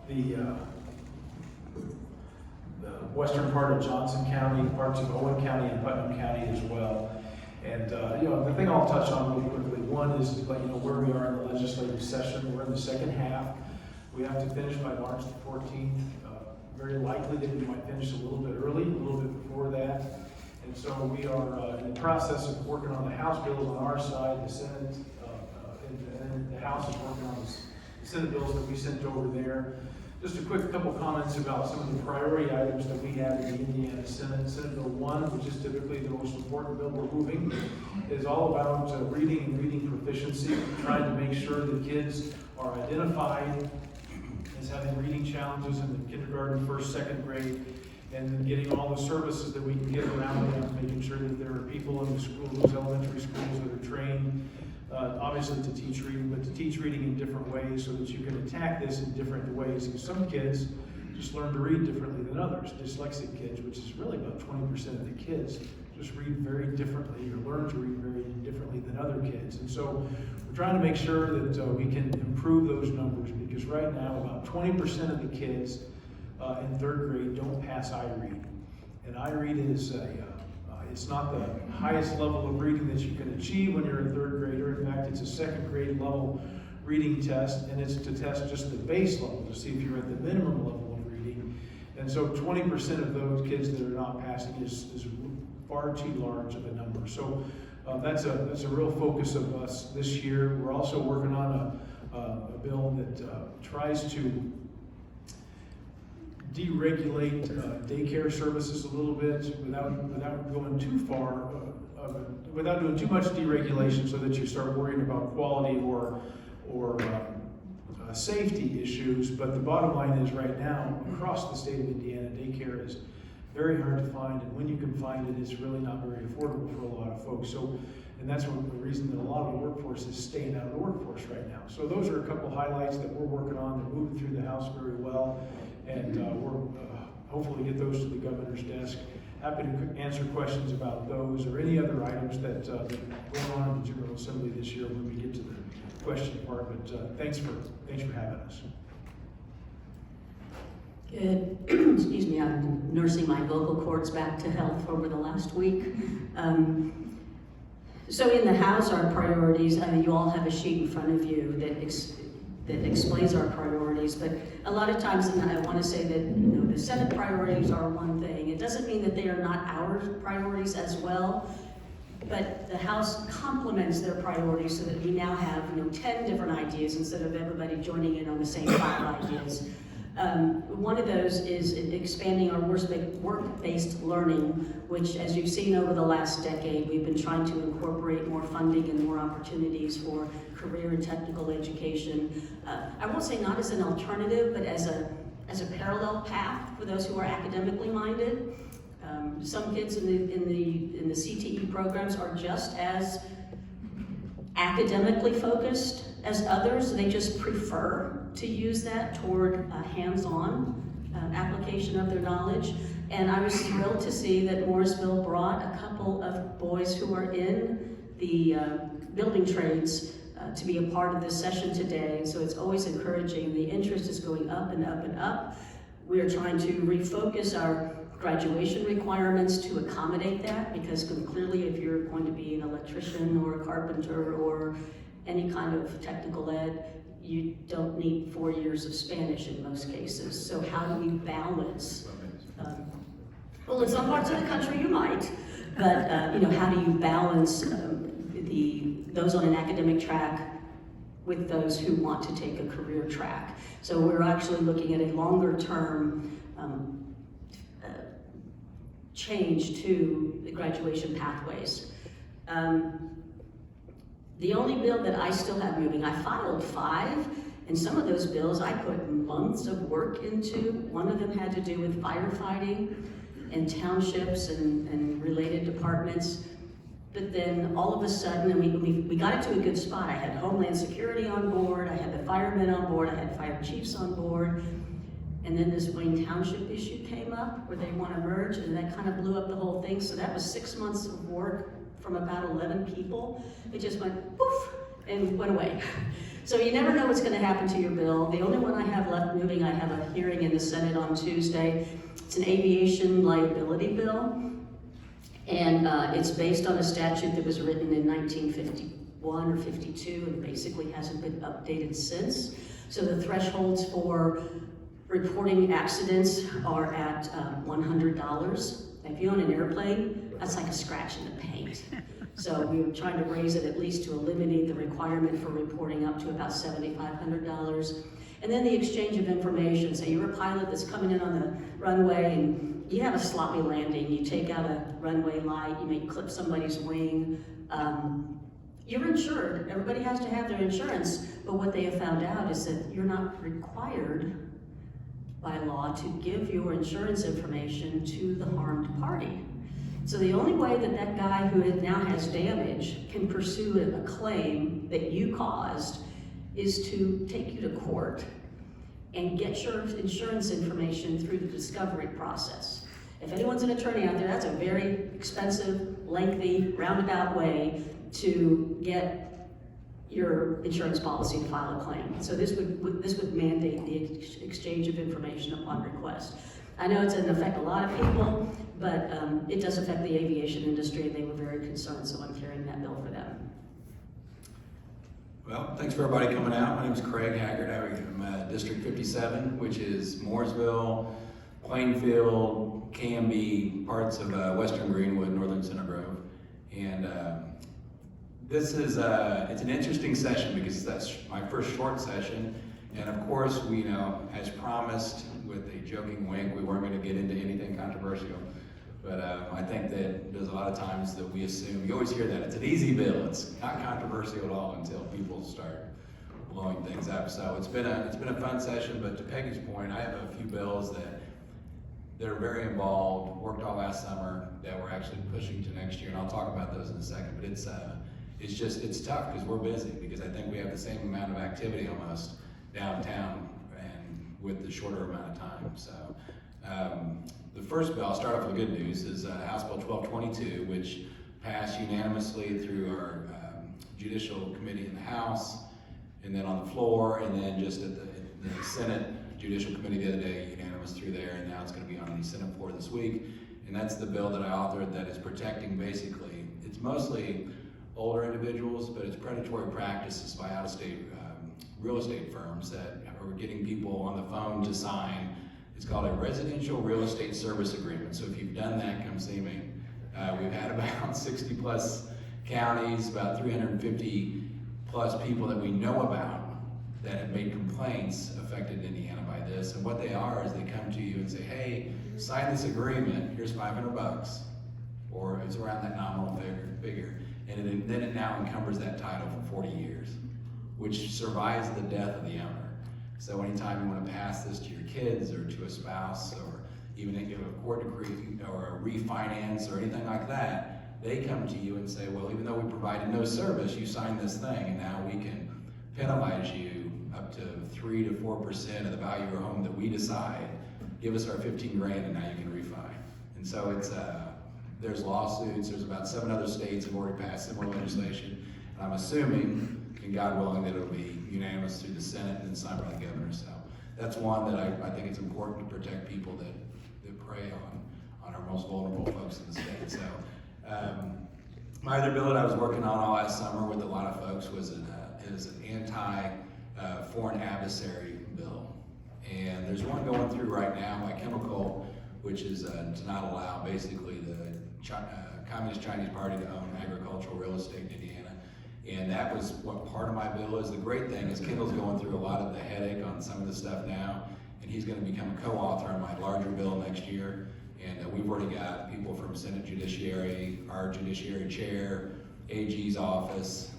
the western part of Johnson County, parts of Owen County and Putnam County as well. And the thing I'll touch on really quickly, one is to let you know where we are in the legislative session. We're in the second half. We have to finish by March the 14th. Very likely that we might finish a little bit early, a little bit before that. And so we are in the process of working on the House bills on our side, the Senate, and the House is working on the Senate bills that we sent over there. Just a quick couple comments about some of the priority items that we have in the Indiana Senate. Senate Bill 1, which is typically the most important bill we're moving, is all about reading and reading proficiency, trying to make sure that kids are identified as having reading challenges in the kindergarten, first, second grade, and then getting all the services that we can get around them, making sure that there are people in the schools, elementary schools, that are trained, obviously to teach reading, but to teach reading in different ways so that you can attack this in different ways. And some kids just learn to read differently than others. Dyslexic kids, which is really about 20% of the kids, just read very differently or learn to read very differently than other kids. And so we're trying to make sure that we can improve those numbers, because right now about 20% of the kids in third grade don't pass iRead. And iRead is it's not the highest level of reading that you can achieve when you're a third grader. In fact, it's a second grade level reading test, and it's to test just the base level to see if you're at the minimum level of reading. And so 20% of those kids that are not passing is far too large of a number. So that's a real focus of us this year. We're also working on a bill that tries to deregulate daycare services a little bit without going too far, without doing too much deregulation, so that you start worrying about quality or safety issues. But the bottom line is, right now across the state of Indiana, daycare is very hard to find, and when you can find it, it's really not very affordable for a lot of folks. So, and that's the reason that a lot of the workforce is staying out of the workforce right now. So those are a couple highlights that we're working on. They're moving through the House very well, and we're hopefully get those to the governor's desk. Happy to answer questions about those or any other items that are going on in the General Assembly this year when we get to the question part. But thanks for having us. Good. Excuse me, I'm nursing my vocal cords back to health over the last week. So in the House, our priorities, you all have a sheet in front of you that explains our priorities, but a lot of times, and I want to say that the Senate priorities are one thing. It doesn't mean that they are not our priorities as well, but the House complements their priorities so that we now have 10 different ideas instead of everybody joining in on the same 5 ideas. One of those is expanding our work-based learning, which, as you've seen over the last decade, we've been trying to incorporate more funding and more opportunities for career and technical education. I won't say not as an alternative, but as a parallel path for those who are academically minded. Some kids in the CTE programs are just as academically focused as others. They just prefer to use that toward a hands-on application of their knowledge. And I was thrilled to see that Morrisville brought a couple of boys who are in the building trades to be a part of this session today. So it's always encouraging. The interest is going up and up and up. We are trying to refocus our graduation requirements to accommodate that, because clearly if you're going to be an electrician or a carpenter or any kind of technical ed, you don't need 4 years of Spanish in most cases. So how do we balance? Well, in some parts of the country you might, but how do you balance those on an academic track with those who want to take a career track? So we're actually looking at a longer term change to the graduation pathways. The only bill that I still have moving, I filed 5, and some of those bills I put months of work into. One of them had to do with firefighting and townships and related departments. But then all of a sudden, we got it to a good spot. I had Homeland Security on board, I had the firemen on board, I had fire chiefs on board. And then this Wayne Township issue came up where they want to merge, and that kind of blew up the whole thing. So that was 6 months of work from about 11 people. It just went poof, and went away. So you never know what's gonna happen to your bill. The only one I have left moving, I have a hearing in the Senate on Tuesday. It's an aviation liability bill. And it's based on a statute that was written in 1951 or 52 and basically hasn't been updated since. So the thresholds for reporting accidents are at $100. If you own an airplane, that's like a scratch in the paint. So we were trying to raise it at least to eliminate the requirement for reporting up to about $7,500. And then the exchange of information. So you're a pilot that's coming in on the runway and you have a sloppy landing. You take out a runway light, you may clip somebody's wing. You're insured. Everybody has to have their insurance. But what they have found out is that you're not required by law to give your insurance information to the harmed party. So the only way that that guy who now has damage can pursue a claim that you caused is to take you to court and get your insurance information through the discovery process. If anyone's an attorney out there, that's a very expensive, lengthy, roundabout way to get your insurance policy to file a claim. So this would mandate the exchange of information upon request. I know it doesn't affect a lot of people, but it does affect the aviation industry, and they were very concerned, so I'm carrying that bill for them. Well, thanks for everybody coming out. My name is Craig Haggard. I'm District 57, which is Mooresville, Plainfield, Canby, parts of Western Greenwood, Northern Center Grove. And this is, it's an interesting session because that's my first short session. And of course, we know, as promised with a joking wink, we weren't going to get into anything controversial. But I think that there's a lot of times that we assume, you always hear that, it's an easy bill, it's not controversial at all until people start blowing things up. So it's been a fun session, but to Peggy's point, I have a few bills that are very involved, worked all last summer, that we're actually pushing to next year, and I'll talk about those in a second. But it's tough because we're busy, because I think we have the same amount of activity almost downtown and with the shorter amount of time. So the first bill, I'll start off with the good news, is House Bill 1222, which passed unanimously through our Judicial Committee in the House, and then on the floor, and then just at the Senate Judicial Committee the other day, unanimous through there, and now it's going to be on the Senate floor this week. And that's the bill that I authored that is protecting basically, it's mostly older individuals, but it's predatory practices by out-of-state real estate firms that are getting people on the phone to sign. It's called a residential real estate service agreement. So if you've done that, come see me. We've had about 60 plus counties, about 350 plus people that we know about that have made complaints affected Indiana by this. And what they are is they come to you and say, hey, sign this agreement, here's $500, or it's around that nominal figure. And then it now encumbers that title for 40 years, which survives the death of the owner. So anytime you want to pass this to your kids or to a spouse, or even if you have a court decree or a refinance or anything like that, they come to you and say, well, even though we provided no service, you signed this thing, and now we can penalize you up to 3 to 4% of the value of your home that we decide. Give us our 15 grand and now you can refi. And so it's there's lawsuits. There's about 7 other states have already passed similar legislation. And I'm assuming, and God willing, that it'll be unanimous through the Senate and then signed by the governor. So that's one that I think it's important to protect people that prey on our most vulnerable folks in the state. So my other bill that I was working on all last summer with a lot of folks was an anti-foreign adversary bill. And there's one going through right now by Chemical, which is to not allow basically the Communist Chinese Party to own agricultural real estate in Indiana. And that was what part of my bill is. The great thing is Kendall's going through a lot of the headache on some of the stuff now, and he's going to become a co-author on my larger bill next year. And we've already got people from Senate Judiciary, our Judiciary Chair, AG's office,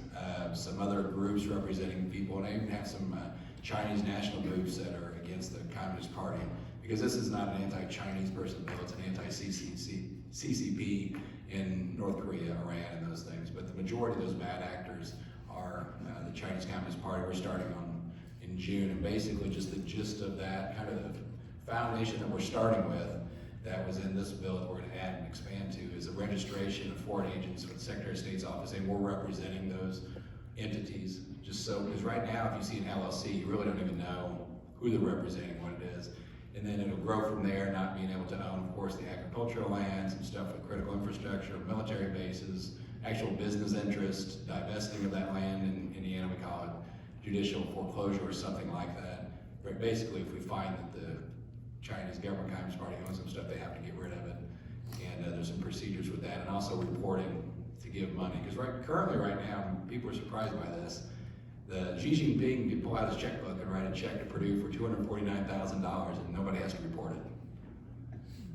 some other groups representing people, and I even have some Chinese national groups that are against the Communist Party, because this is not an anti-Chinese person bill, it's an anti-CCP in North Korea, Iran, and those things. But the majority of those bad actors are the Chinese Communist Party. We're starting in June, and basically just the gist of that, kind of the foundation that we're starting with, that was in this bill that we're going to add and expand to, is a registration of foreign agents with the Secretary of State's office, and we're representing those entities, just so, because right now, if you see an LLC, you really don't even know who they're representing, what it is. And then it'll grow from there, not being able to own, of course, the agricultural lands and stuff with critical infrastructure, military bases, actual business interests, divesting of that land. In Indiana, we call it judicial foreclosure or something like that. But basically, if we find that the Chinese government Communist Party owns some stuff, they have to get rid of it. And there's some procedures with that, and also reporting to give money. Because currently right now, people are surprised by this. The Xi Jinping can pull out his checkbook and write a check to Purdue for $249,000, and nobody has to report it.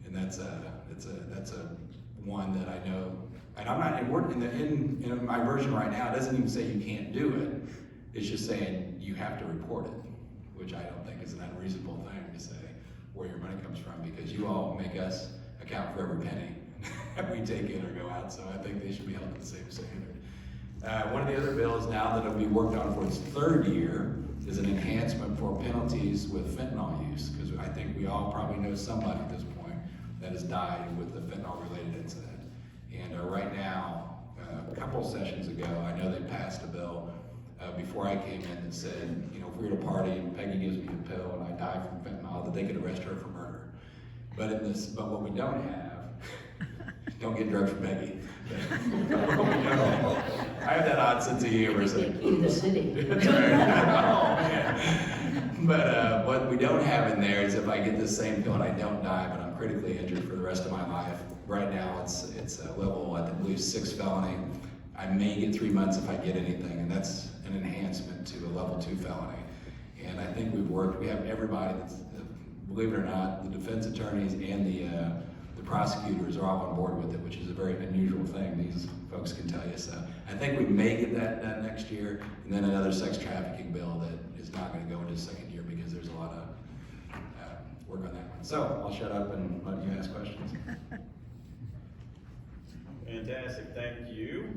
And that's a one that I know. And I'm not in my version right now. It doesn't even say you can't do it. It's just saying you have to report it, which I don't think is an unreasonable thing to say where your money comes from, because you all make us account for every penny we take in or go out. So I think they should be held to the same standard. One of the other bills now that will be worked on for its third year is an enhancement for penalties with fentanyl use, because I think we all probably know somebody at this point that has died with the fentanyl-related incident. And right now, a couple sessions ago, I know they passed a bill before I came in that said, you know, if we're at a party and Peggy gives me a pill and I die from fentanyl, that they could arrest her for murder. But what we don't have, don't get drugs from Peggy. I have that odd sense of humor. So. In the city. That's right. Oh, man. But what we don't have in there is if I get this same pill and I don't die, but I'm critically injured for the rest of my life. Right now, it's a level, I believe, 6 felony. I may get 3 months if I get anything, and that's an enhancement to a level 2 felony. And I think we have everybody that's, believe it or not, the defense attorneys and the prosecutors are all on board with it, which is a very unusual thing, these folks can tell you. So I think we may get that done next year, and then another sex trafficking bill that is not going to go into second year because there's a lot of work on that one. So I'll shut up and let you ask questions. Fantastic, thank you.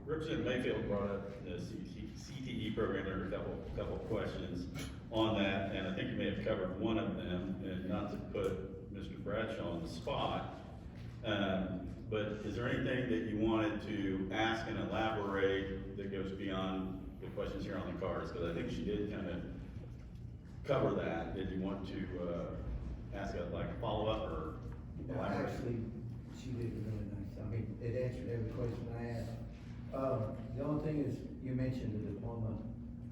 Representative Mayfield brought up the CTE program. There were a couple of questions on that, and I think you may have covered one of them, and not to put Mr. Bradshaw on the spot, but is there anything that you wanted to ask and elaborate that goes beyond the questions here on the cards? Because I think she did kind of cover that. Did you want to ask a follow-up or elaborate? Actually, she did really nice. I mean, it answered every question I asked. The only thing is, you mentioned the diploma,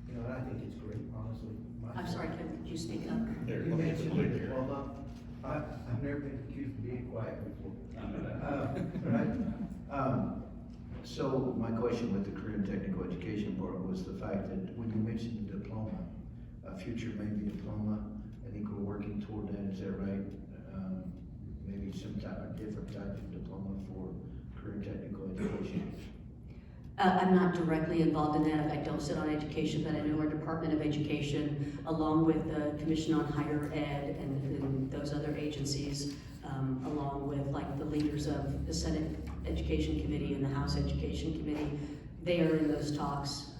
you know, and I think it's great, honestly. I'm sorry, could you speak up? Here, You let me get the mentioned mic the here. diploma. I've never been accused of being quiet before. I'm So my question with the career and technical education part was the fact that when you mentioned the diploma, future maybe diploma, I think we're working toward that, is that right? Maybe some type of different type of diploma for career and technical education. I'm not directly involved in that. I don't sit on education, but I know our Department of Education, along with the Commission on Higher Ed and those other agencies, along with the leaders of the Senate Education Committee and the House Education Committee, they are in those talks.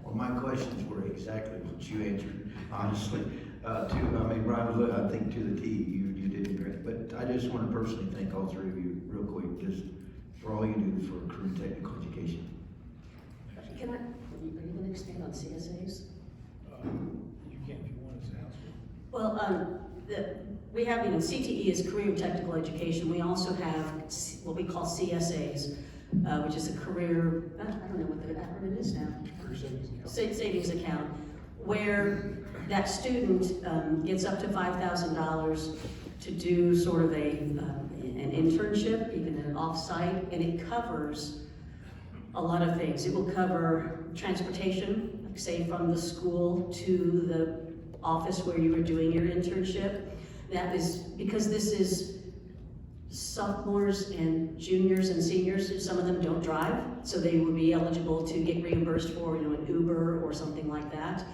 Well, my questions were exactly what you answered, honestly. Ron, I think to the T, you did great. But I just want to personally thank all three of you real quick, just for all you do for career and technical education. Are you going to expand on CSAs? You can if you want, as a house. Well, we have, CTE is Career and Technical Education. We also have what we call CSAs, which is a career, I don't know what the acronym is now. Career savings account. Savings account, where that student gets up to $5,000 to do sort of an internship, even an off-site, and it covers a lot of things. It will cover transportation, like say from the school to the office where you were doing your internship. That is, because this is sophomores and juniors and seniors, some of them don't drive, so they would be eligible to get reimbursed for, an Uber or something like that.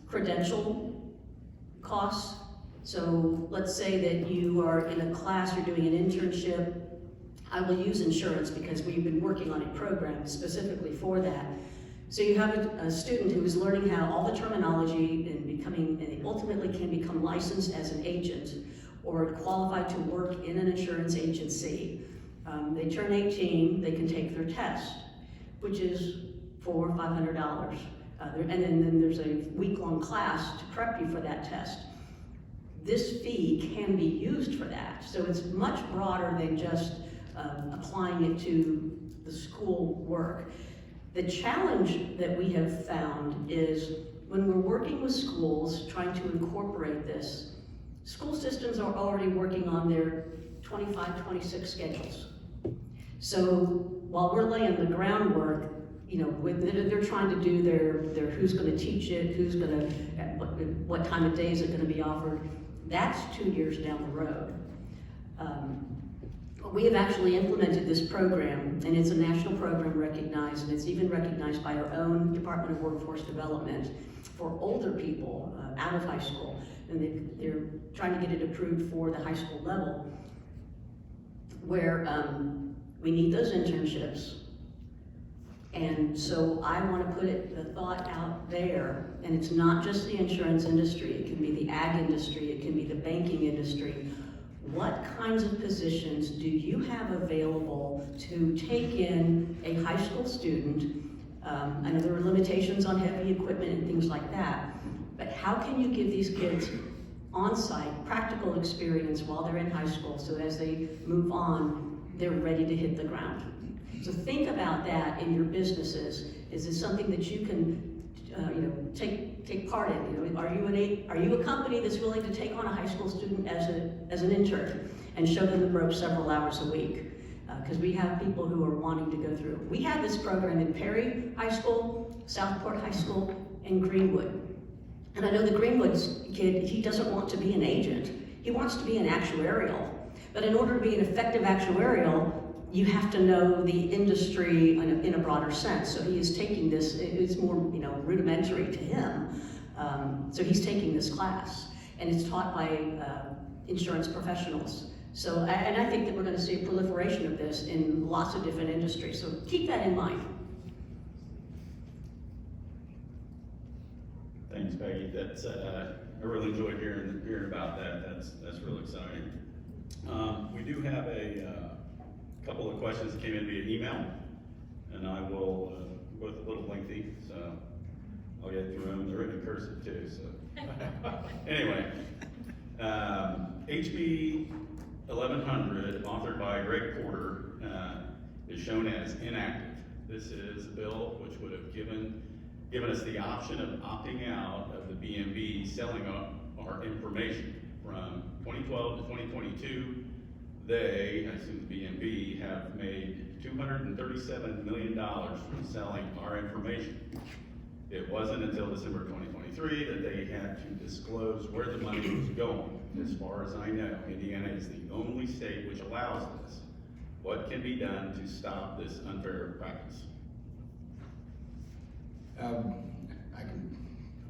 Credential costs. So let's say that you are in a class, you're doing an internship. I will use insurance because we've been working on a program specifically for that. So you have a student who is learning how all the terminology and they ultimately can become licensed as an agent or qualified to work in an insurance agency. They turn 18, they can take their test. which is $400 or $500. And then there's a week-long class to prep you for that test. This fee can be used for that. So it's much broader than just applying it to the school work. The challenge that we have found is when we're working with schools trying to incorporate this, school systems are already working on their 25, 26 schedules. So while we're laying the groundwork, you know, they're trying to do their who's going to teach it, who's going to, what time of day is it going to be offered. That's 2 years down the road. We have actually implemented this program, and it's a national program recognized, and it's even recognized by our own Department of Workforce Development for older people out of high school, and they're trying to get it approved for the high school level, where we need those internships. And so I want to put the thought out there, and it's not just the insurance industry, it can be the ag industry, it can be the banking industry. What kinds of positions do you have available to take in a high school student? I know there are limitations on heavy equipment and things like that, but how can you give these kids on-site practical experience while they're in high school so as they move on, they're ready to hit the ground? So think about that in your businesses. Is it something that you can take part in? You know, are you a company that's willing to take on a high school student as an intern and show them the ropes several hours a week? Because we have people who are wanting to go through. We have this program in Perry High School, Southport High School, and Greenwood. And I know the Greenwood kid, he doesn't want to be an agent. He wants to be an actuarial. But in order to be an effective actuarial, you have to know the industry in a broader sense. So he is taking this, it's more rudimentary to him. So he's taking this class, and it's taught by insurance professionals. So, and I think that we're going to see a proliferation of this in lots of different industries. So keep that in mind. Thanks, Peggy. That's I really enjoyed hearing about that. That's real exciting. We do have a couple of questions that came in via email, and I will, both a little lengthy, so I'll get through them. They're written in cursive too, so. Anyway, HB 1100, authored by Greg Porter, is shown as inactive. This is a bill which would have given us the option of opting out of the BMB selling our information. From 2012 to 2022, they, I assume the BNB, have made $237 million from selling our information. It wasn't until December 2023 that they had to disclose where the money was going. As far as I know, Indiana is the only state which allows this. What can be done to stop this unfair practice? I can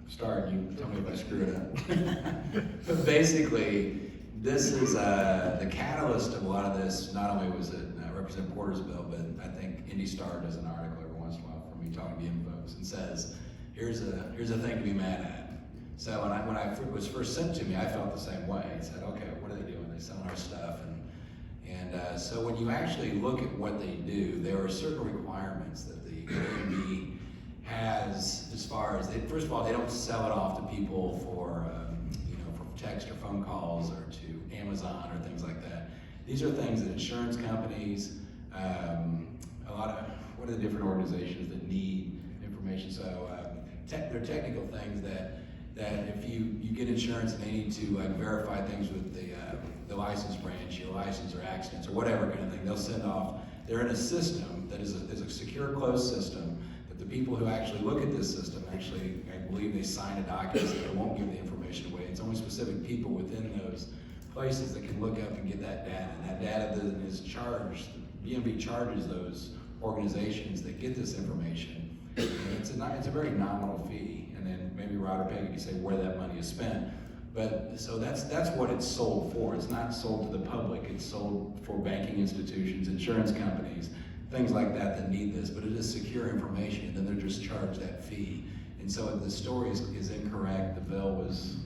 start, you tell me if I screw it up. But basically, this is the catalyst of a lot of this. Not only was it Representative Porter's bill, but I think Indy Star does an article every once in a while for me talking to him folks and says, here's a thing to be mad at. So when it was first sent to me, I felt the same way. I said, okay, what are they doing? They're selling our stuff. And so when you actually look at what they do, there are certain requirements that the BMB has as far as, first of all, they don't sell it off to people for text or phone calls or to Amazon or things like that. These are things that insurance companies, a lot of, what are the different organizations that need information? So there are technical things that if you get insurance and they need to verify things with the license branch, your license or accidents or whatever kind of thing, they'll send off, they're in a system that is a secure closed system, but the people who actually look at this system actually, I believe they sign a document that they won't give the information away. It's only specific people within those places that can look up and get that data. And that data then is charged, the BMB charges those organizations that get this information. And it's a very nominal fee. And then maybe Rod or Peggy can say where that money is spent. But so that's what it's sold for. It's not sold to the public. It's sold for banking institutions, insurance companies, things like that need this. But it is secure information, and then they're just charged that fee. And so the story is incorrect. The bill was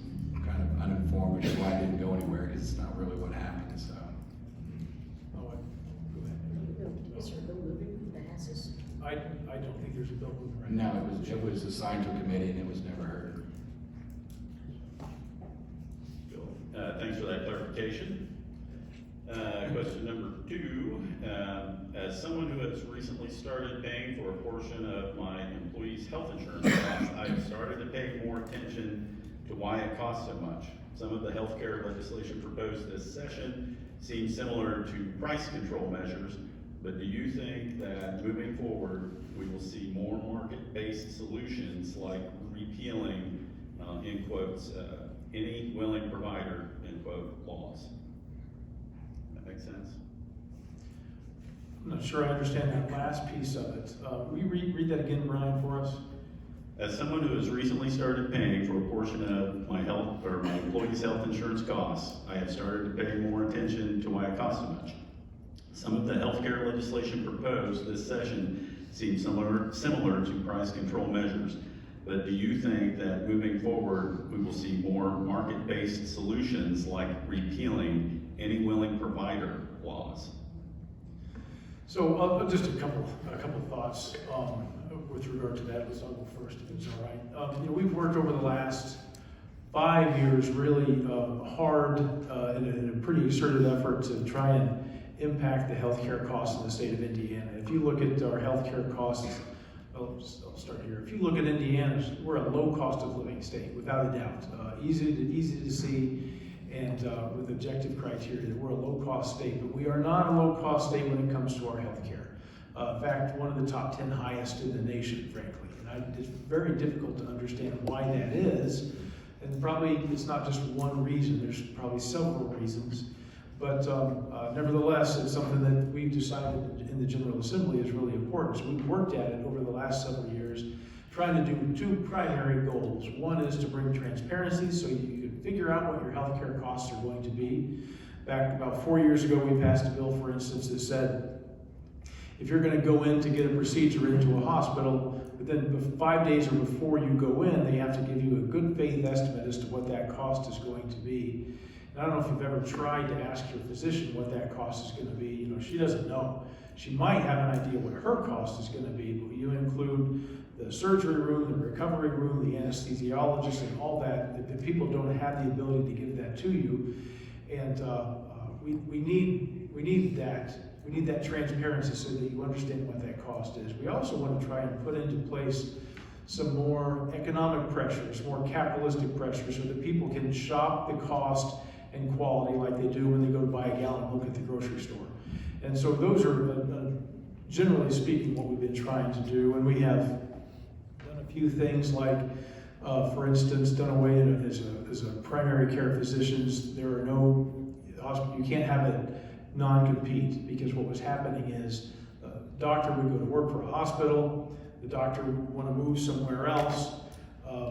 kind of uninformed, which is why it didn't go anywhere, because it's not really what happened. So. Oh, go ahead. Is there a bill moving that has this I don't think there's a bill moving right No, now. it was assigned to a committee and it was never heard. Thanks for that clarification. Question number 2, as someone who has recently started paying for a portion of my employees' health insurance costs, I've started to pay more attention to why it costs so much. Some of the healthcare legislation proposed this session seems similar to price control measures, but do you think that moving forward, we will see more market-based solutions like repealing, in quotes, any willing provider, end quote, laws? That makes sense? I'm not sure I understand that last piece of it. Will you read that again, Brian, for us? As someone who has recently started paying for a portion of my health or my employees' health insurance costs, I have started to pay more attention to why it costs so much. Some of the healthcare legislation proposed this session seems similar to price control measures. But do you think that moving forward, we will see more market-based solutions like repealing any willing provider laws? So just a couple thoughts with regard to that. I'll go first if it's all right. We've worked over the last 5 years really hard in a pretty assertive effort to try and impact the healthcare costs in the state of Indiana. If you look at our healthcare costs, I'll start here. If you look at Indiana, we're a low cost of living state, without a doubt. Easy to see, and with objective criteria, we're a low cost state, but we are not a low cost state when it comes to our healthcare. In fact, one of the top 10 highest in the nation, frankly. And it's very difficult to understand why that is. And probably it's not just one reason, there's probably several reasons. But nevertheless, it's something that we've decided in the General Assembly is really important. So we've worked at it over the last several years, trying to do 2 primary goals. One is to bring transparency so you can figure out what your healthcare costs are going to be. Back about 4 years ago, we passed a bill, for instance, that said, if you're going to go in to get a procedure into a hospital, within 5 days or before you go in, they have to give you a good faith estimate as to what that cost is going to be. And I don't know if you've ever tried to ask your physician what that cost is going to be. She doesn't know. She might have an idea what her cost is going to be, but you include the surgery room, the recovery room, the anesthesiologist, and all that. The people don't have the ability to give that to you, and we need that. We need that transparency so that you understand what that cost is. We also want to try and put into place some more economic pressures, more capitalistic pressures, so that people can shop the cost and quality like they do when they go to buy a gallon of milk at the grocery store. And so those are, generally speaking, what we've been trying to do. And we have done a few things like, for instance, done away as a primary care physicians. There are no, you can't have a non-compete, because what was happening is the doctor would go to work for a hospital, the doctor would want to move somewhere else,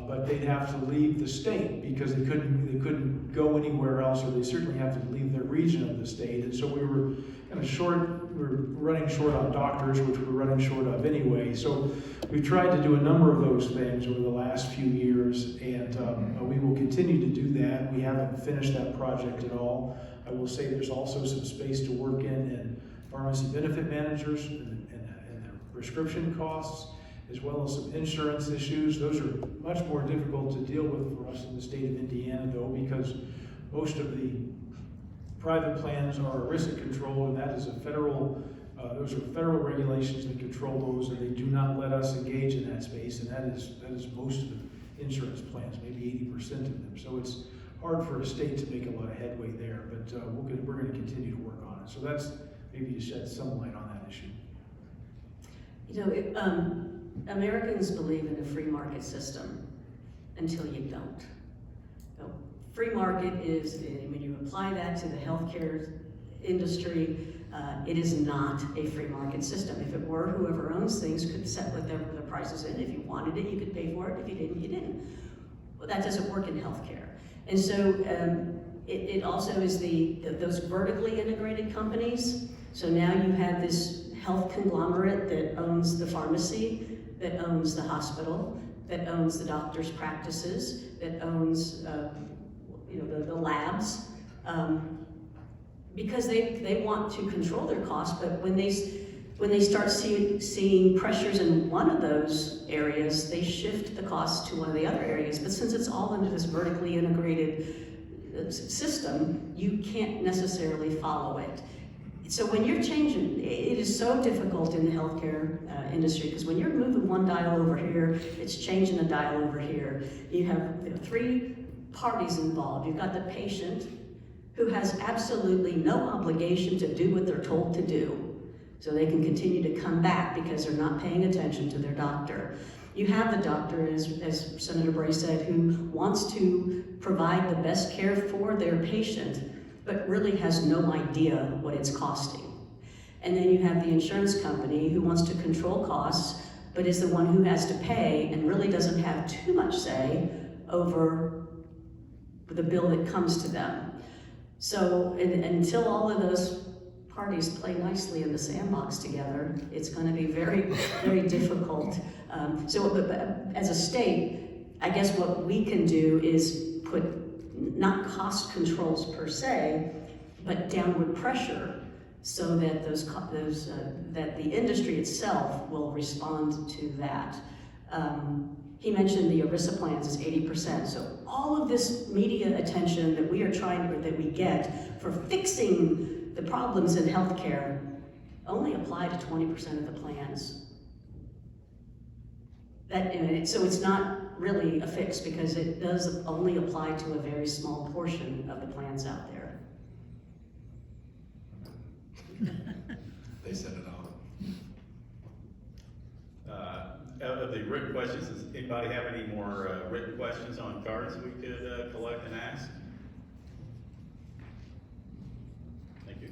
but they'd have to leave the state because they couldn't go anywhere else, or they certainly have to leave their region of the state. And so we were kind of running short on doctors, which we're running short of anyway. So we've tried to do a number of those things over the last few years, and we will continue to do that. We haven't finished that project at all. I will say there's also some space to work in pharmacy benefit managers and their prescription costs, as well as some insurance issues. Those are much more difficult to deal with for us in the state of Indiana, though, because most of the private plans are ERISA controlled, and that is those are federal regulations that control those, and they do not let us engage in that space, and that is most of the insurance plans, maybe 80% of them. So it's hard for a state to make a lot of headway there, but we're going to continue to work on it. So that's maybe to shed some light on that issue. Americans believe in a free market system until you don't. Free market is, when you apply that to the healthcare industry, it is not a free market system. If it were, whoever owns things could set whatever the prices in. If you wanted it, you could pay for it. If you didn't, you didn't. Well, that doesn't work in healthcare. And so it also is those vertically integrated companies. So now you have this health conglomerate that owns the pharmacy, that owns the hospital, that owns the doctor's practices, that owns the labs, because they want to control their costs. But when When they start seeing pressures in one of those areas, they shift the cost to one of the other areas. But since it's all into this vertically integrated system, you can't necessarily follow it. So when you're changing, it is so difficult in the healthcare industry, because when you're moving one dial over here, it's changing a dial over here. You have 3 parties involved. You've got the patient, who has absolutely no obligation to do what they're told to do, so they can continue to come back because they're not paying attention to their doctor. You have the doctor, as Senator Bray said, who wants to provide the best care for their patient, but really has no idea what it's costing. And then you have the insurance company who wants to control costs, but is the one who has to pay and really doesn't have too much say over the bill that comes to them. So until all of those parties play nicely in the sandbox together, it's going to be very, very difficult. But as a state, I guess what we can do is put not cost controls per se, but downward pressure, so that that the industry itself will respond to that. He mentioned the ERISA plans is 80%. So all of this media attention that we get for fixing the problems in healthcare only apply to 20% of the plans. So it's not really a fix, because it does only apply to a very small portion of the plans out there. They said it all. Of the written questions, does anybody have any more written questions on cards we could collect and ask? Thank you.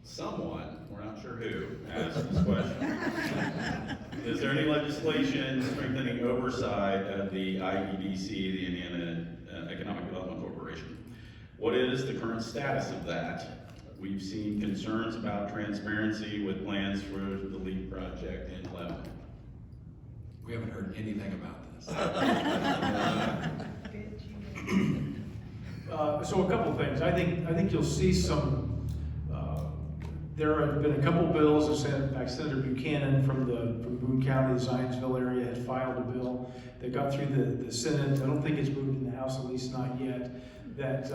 Someone, we're not sure who, asked this question. Is there any legislation strengthening oversight of the IEDC, the Indiana Economic Development Corporation? What is the current status of that? We've seen concerns about transparency with plans for the LEAP project in Lebanon. We haven't heard anything about this. So a couple things. I think you'll see some. There have been a couple bills. In fact, Senator Buchanan from Boone County, the Zionsville area, had filed a bill that got through the Senate. I don't think it's moved in the House, at least not yet. That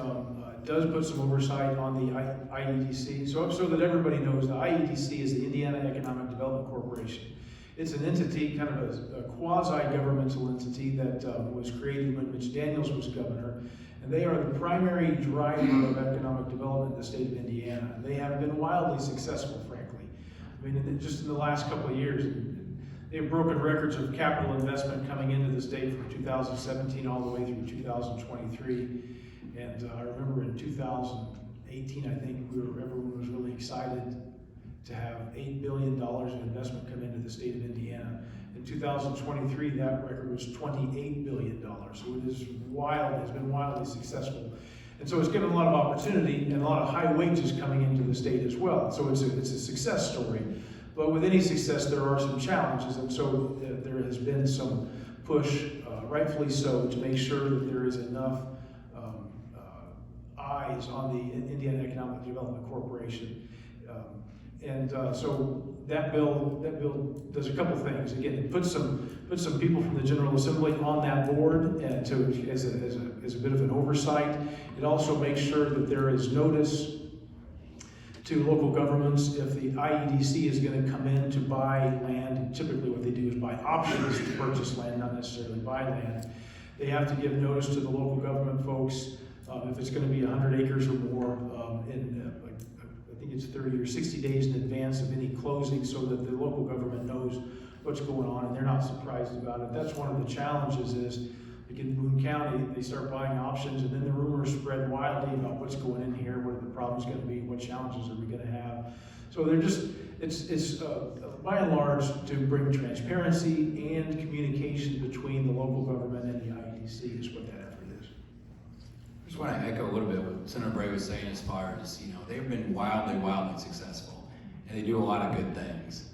does put some oversight on the IEDC. So that everybody knows, the IEDC is the Indiana Economic Development Corporation. It's an entity, kind of a quasi-governmental entity that was created when Mitch Daniels was governor. And they are the primary driver of economic development in the state of Indiana. And they have been wildly successful, frankly. I mean, just in the last couple of years, they've broken records of capital investment coming into the state from 2017 all the way through 2023. And I remember in 2018, I think everyone was really excited to have $8 billion of investment come into the state of Indiana. In 2023, that record was $28 billion. So it is wild, it's been wildly successful. And so it's given a lot of opportunity and a lot of high wages coming into the state as well. So it's a success story. But with any success, there are some challenges. And so there has been some push, rightfully so, to make sure that there is enough eyes on the Indiana Economic Development Corporation. So that bill does a couple things. Again, it puts some people from the General Assembly on that board and as a bit of an oversight. It also makes sure that there is notice to local governments if the IEDC is going to come in to buy land. Typically what they do is buy options to purchase land, not necessarily buy land. They have to give notice to the local government folks if it's going to be 100 acres or more I think it's 30 or 60 days in advance of any closing, so that the local government knows what's going on and they're not surprised about it. That's one of the challenges is, like in Boone County, they start buying options and then the rumors spread wildly about what's going in here, what are the problems going to be, what challenges are we going to have. So they're it's by and large to bring transparency and communication between the local government and the IEDC is what that effort is. I just want to echo a little bit what Senator Bray was saying as far as, they've been wildly successful, and they do a lot of good things.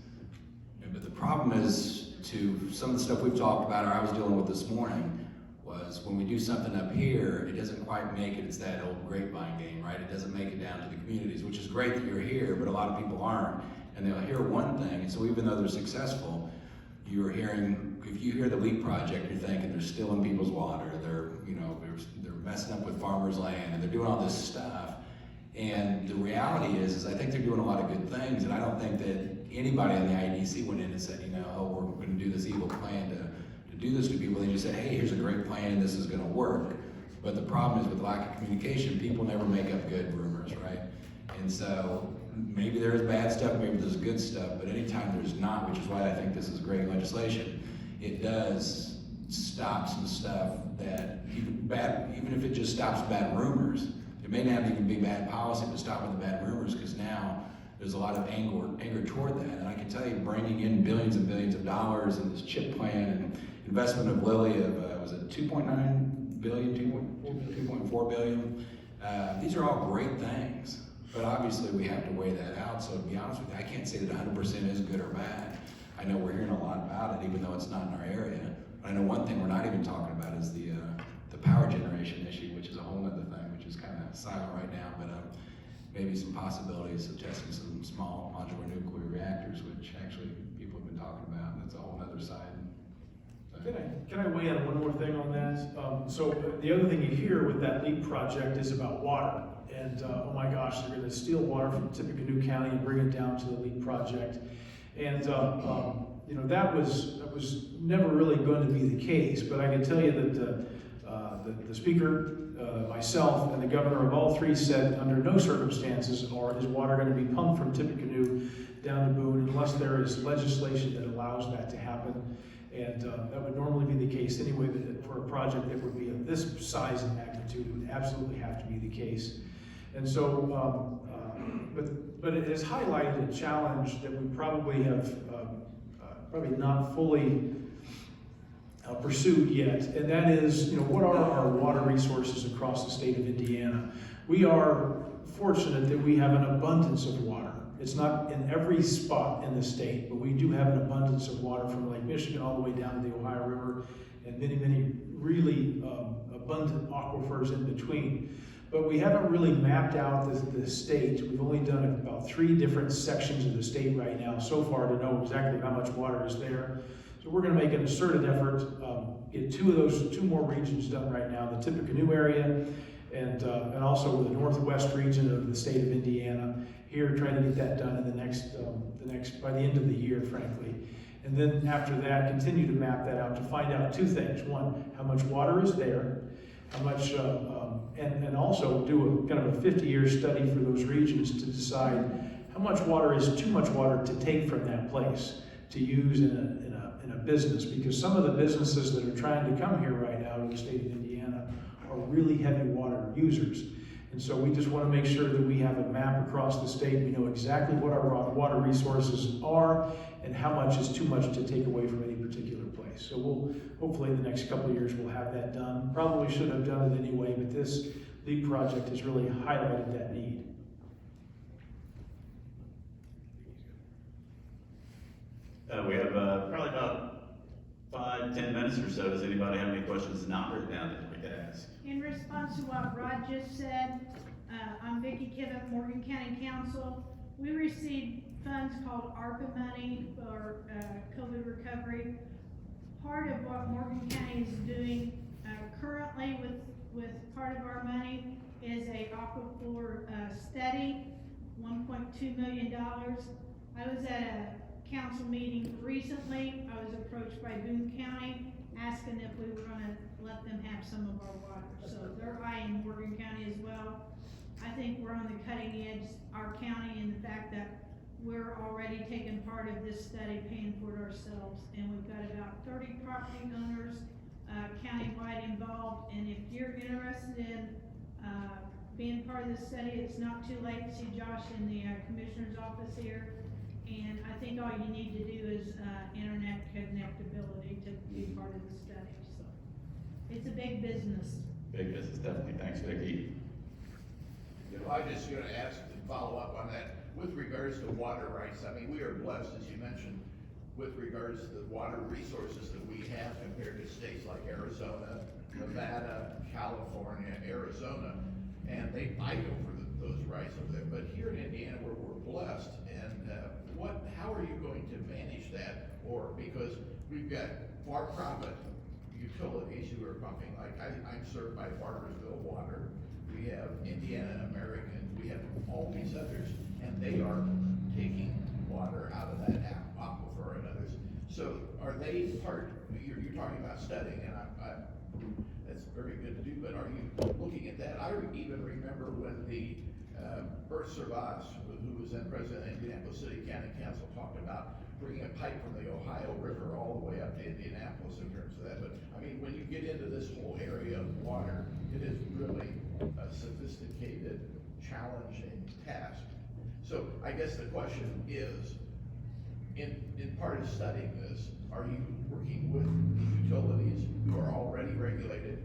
But the problem is, to some of the stuff we've talked about or I was dealing with this morning, was when we do something up here, it doesn't quite make it. It's that old grapevine game, right? It doesn't make it down to the communities, which is great that you're here, but a lot of people aren't. And they'll hear one thing, and so even though they're successful, you're hearing, if you hear the LEAP project, you're thinking they're stealing people's water, they're messing up with farmers' land, and they're doing all this stuff. And the reality is I think they're doing a lot of good things, and I don't think that anybody on the IEDC went in and said, oh, we're gonna do this evil plan to do this to people. They just said, hey, here's a great plan, this is gonna work. But the problem is with lack of communication, people never make up good rumors, right? And so maybe there's bad stuff, maybe there's good stuff, but anytime there's not, which is why I think this is great legislation, it does stop some stuff that, even if it just stops bad rumors, it may not even be bad policy, but stopping the bad rumors, because now there's a lot of anger toward that. And I can tell you, bringing in billions and billions of dollars in this CHIP plan and investment of Lilly of, was it 2.9 billion, 2.4 billion? These are all great things, but obviously we have to weigh that out. So to be honest with you, I can't say that 100% is good or bad. I know we're hearing a lot about it, even though it's not in our area. But I know one thing we're not even talking about is the power generation issue, which is a whole other thing, which is kind of silent right now, but maybe some possibilities of testing some small modular nuclear reactors, which actually people have been talking about. That's a whole other side. Can I weigh in one more thing on that? So the other thing you hear with that LEAP project is about water. And oh my gosh, they're going to steal water from Tippecanoe County and bring it down to the LEAP project. And that was never really going to be the case. But I can tell you that the speaker, myself, and the governor of all three said under no circumstances is water going to be pumped from Tippecanoe down to Boone unless there is legislation that allows that to happen. And that would normally be the case anyway. That for a project that would be of this size and magnitude, it would absolutely have to be the case. And so, but it has highlighted a challenge that we probably have probably not fully pursued yet, and that is, what are our water resources across the state of Indiana? We are fortunate that we have an abundance of water. It's not in every spot in the state, but we do have an abundance of water from Lake Michigan all the way down to the Ohio River, and many, many really abundant aquifers in between. But we haven't really mapped out the state. We've only done about 3 different sections of the state right now so far to know exactly how much water is there. So we're going to make an concerted effort, get 2 more regions done right now, the Tippecanoe area and also the northwest region of the state of Indiana. Here, trying to get that done in the next by the end of the year, frankly. And then after that, continue to map that out to find out 2 things. One, how much water is there, how much, and also do a kind of a 50-year study for those regions to decide how much water is too much water to take from that place to use in a business, because some of the businesses that are trying to come here right now to the state of Indiana are really heavy water users. And so we just want to make sure that we have a map across the state. We know exactly what our water resources are and how much is too much to take away from any particular place. So we'll, hopefully in the next couple of years, we'll have that done. Probably should have done it anyway, but this LEAP project has really highlighted that need. We have probably about 5-10 minutes or so. Does anybody have any questions not written down that we could ask? In response to what Rod just said, I'm Vicki Kivett, Morgan County Council. We received funds called ARPA money for COVID recovery. Part of what Morgan County is doing currently with part of our money is a aquifer study, $1.2 million. I was at a council meeting recently. I was approached by Boone County asking if we were gonna let them have some of our water. So they're eyeing Morgan County as well. I think we're on the cutting edge, our county, in the fact that we're already taking part of this study, paying for it ourselves. And we've got about 30 property owners countywide involved. And if you're interested in being part of this study, it's not too late to see Josh in the commissioner's office here. And I think all you need to do is internet connectability to be part of the study. So it's a big business. Big business, definitely. Thanks, Vicki. I just gonna ask to follow up on that with regards to water rights. I mean, we are blessed, as you mentioned, with regards to the water resources that we have compared to states like Arizona, Nevada, California, Arizona, and they fight over those rights over there. But here in Indiana, where we're blessed, and how are you going to manage that? Or because we've got for-profit utilities who are pumping, like I'm served by Barbersville Water, we have Indiana American, we have all these others, and they are taking water out of that aquifer and others. So are they part, you're talking about studying, and that's very good to do, but are you looking at that? I even remember when the Bert Servas, who was then president of Indianapolis City County Council, talked about bringing a pipe from the Ohio River all the way up to Indianapolis in terms of that. But I mean, when you get into this whole area of water, it is really a sophisticated, challenging task. So I guess the question is, in part of studying this, are you working with the utilities who are already regulated?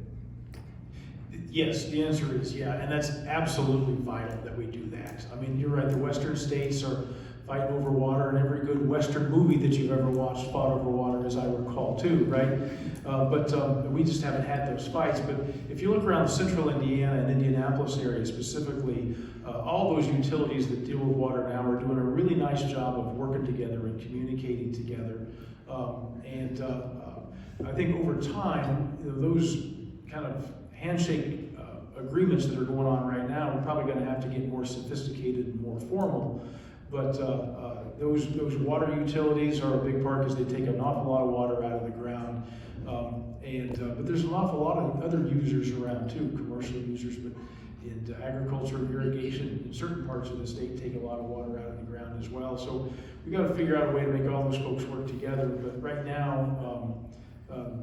Yes, the answer is yeah, and that's absolutely vital that we do that. I mean, you're right, the western states are fighting over water, and every good western movie that you've ever watched fought over water, as I recall too, right? But we just haven't had those fights. But if you look around the central Indiana and Indianapolis area specifically, all those utilities that deal with water now are doing a really nice job of working together and communicating together. I think over time, those kind of handshake agreements that are going on right now, we're probably going to have to get more sophisticated and more formal. But those water utilities are a big part because they take an awful lot of water out of the ground. But there's an awful lot of other users around too, commercial users, but in agriculture, irrigation, in certain parts of the state take a lot of water out of the ground as well. So we got to figure out a way to make all those folks work together. But right now,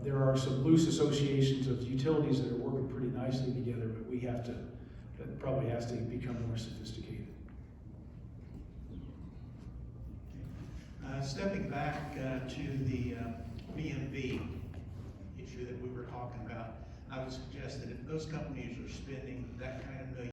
there are some loose associations of utilities that are working pretty nicely together, but that probably has to become more sophisticated. Stepping back to the B&B issue that we were talking about, I would suggest that if those companies are spending that kind of